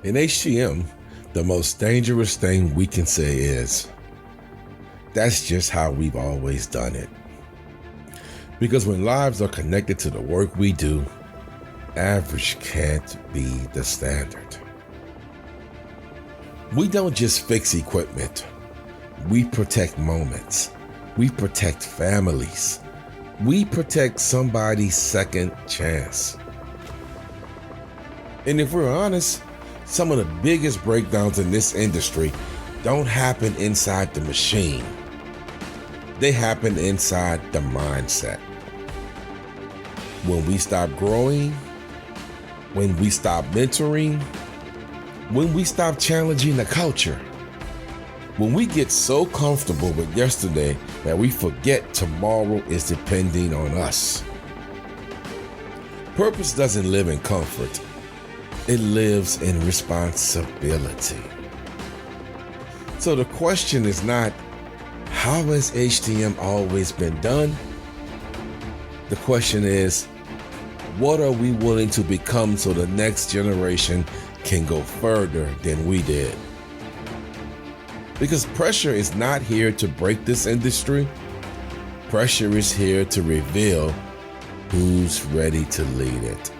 In HTM, the most dangerous thing we can say is, that's just how we've always done it. Because when lives are connected to the work we do, average can't be the standard. We don't just fix equipment. We protect moments. We protect families. We protect somebody's second chance. And if we're honest, some of the biggest breakdowns in this industry don't happen inside the machine. They happen inside the mindset. When we stop growing, when we stop mentoring, when we stop challenging the culture, when we get so comfortable with yesterday that we forget tomorrow is depending on us. Purpose doesn't live in comfort. It lives in responsibility. So the question is not, how has HTM always been done? The question is, what are we willing to become so the next generation can go further than we did? Because pressure is not here to break this industry. Pressure is here to reveal who's ready to lead it.